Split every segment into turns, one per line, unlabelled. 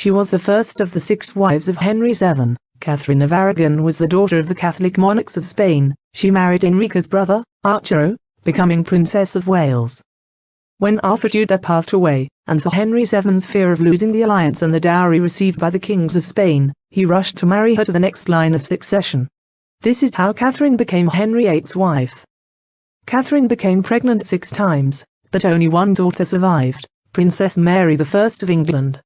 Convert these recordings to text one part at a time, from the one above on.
She was the first of the 6 wives of Henry VII. Catherine of Aragon was the daughter of the Catholic monarchs of Spain. She married Enrica's brother, Arturo, becoming Princess of Wales. When Arthur Tudor passed away, and for Henry VII's fear of losing the alliance and the dowry received by the kings of Spain, he rushed to marry her to the next line of succession. This is how Catherine became Henry VIII's wife. Catherine became pregnant 6 times, but only one daughter survived, Princess Mary I of England.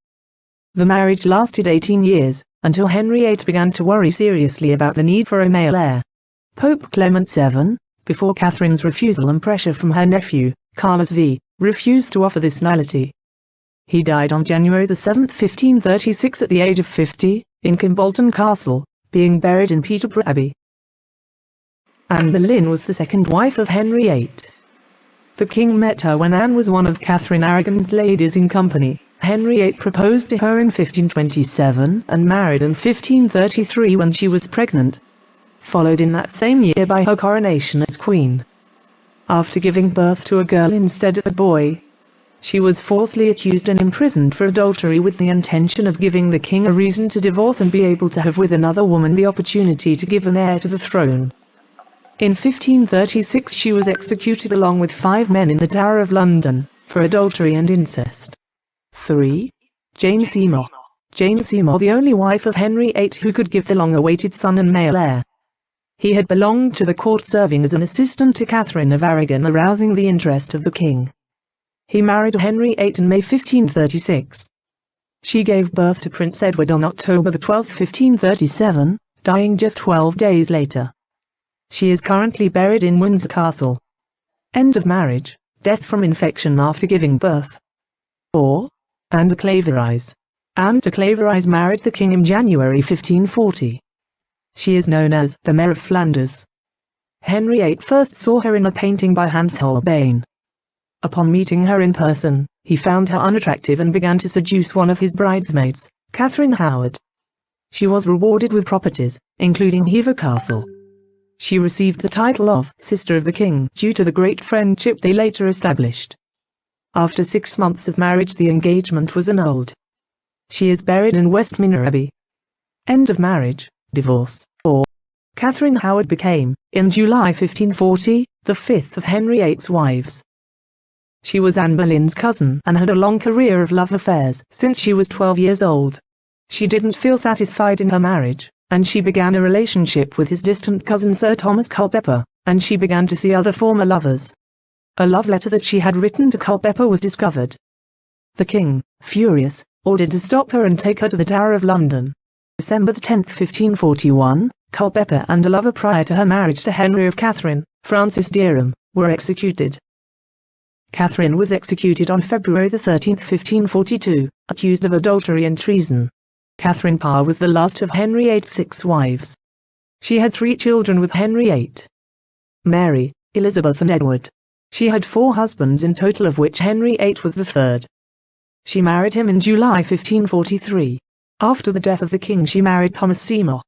The marriage lasted 18 years, until Henry VIII began to worry seriously about the need for a male heir. Pope Clement VII, before Catherine's refusal and pressure from her nephew, Carlos V, refused to offer this nullity. He died on January 7, 1536 at the age of 50, in Kimbolton Castle, being buried in Peterborough Abbey. Anne Boleyn was the second wife of Henry VIII. The king met her when Anne was one of Catherine Aragon's ladies in company. Henry VIII proposed to her in 1527 and married in 1533 when she was pregnant, followed in that same year by her coronation as queen. After giving birth to a girl instead of a boy, she was falsely accused and imprisoned for adultery with the intention of giving the king a reason to divorce and be able to have with another woman the opportunity to give an heir to the throne. In 1536 she was executed along with 5 men in the Tower of London, for adultery and incest. 3. Jane Seymour. Jane Seymour, the only wife of Henry VIII who could give the long-awaited son and male heir. He had belonged to the court serving as an assistant to Catherine of Aragon, arousing the interest of the king. He married Henry VIII in May 1536. She gave birth to Prince Edward on October 12, 1537, dying just 12 days later. She is currently buried in Windsor Castle. End of marriage, death from infection after giving birth. 4. Anne de Claverise. Anne de Claverise married the king in January 1540. She is known as the Mare of Flanders. Henry VIII first saw her in a painting by Hans Holbein. Upon meeting her in person, he found her unattractive and began to seduce one of his bridesmaids, Catherine Howard. She was rewarded with properties, including Hever Castle. She received the title of Sister of the King due to the great friendship they later established. After 6 months of marriage the engagement was annulled. She is buried in Westminster Abbey. End of marriage, divorce. 4. Catherine Howard became, in July 1540, the 5th of Henry VIII's wives. She was Anne Boleyn's cousin and had a long career of love affairs since she was 12 years old. She didn't feel satisfied in her marriage, and she began a relationship with his distant cousin Sir Thomas Culpeper, and she began to see other former lovers. A love letter that she had written to Culpeper was discovered. The king, furious, ordered to stop her and take her to the Tower of London. December 10, 1541, Culpeper and a lover prior to her marriage to Henry of Catherine, Francis Derham, were executed. Catherine was executed on February 13, 1542, accused of adultery and treason. Catherine Parr was the last of Henry VIII's 6 wives. She had 3 children with Henry VIII: Mary, Elizabeth and Edward. She had 4 husbands in total, of which Henry VIII was the 3rd. She married him in July 1543. After the death of the king she married Thomas Seymour.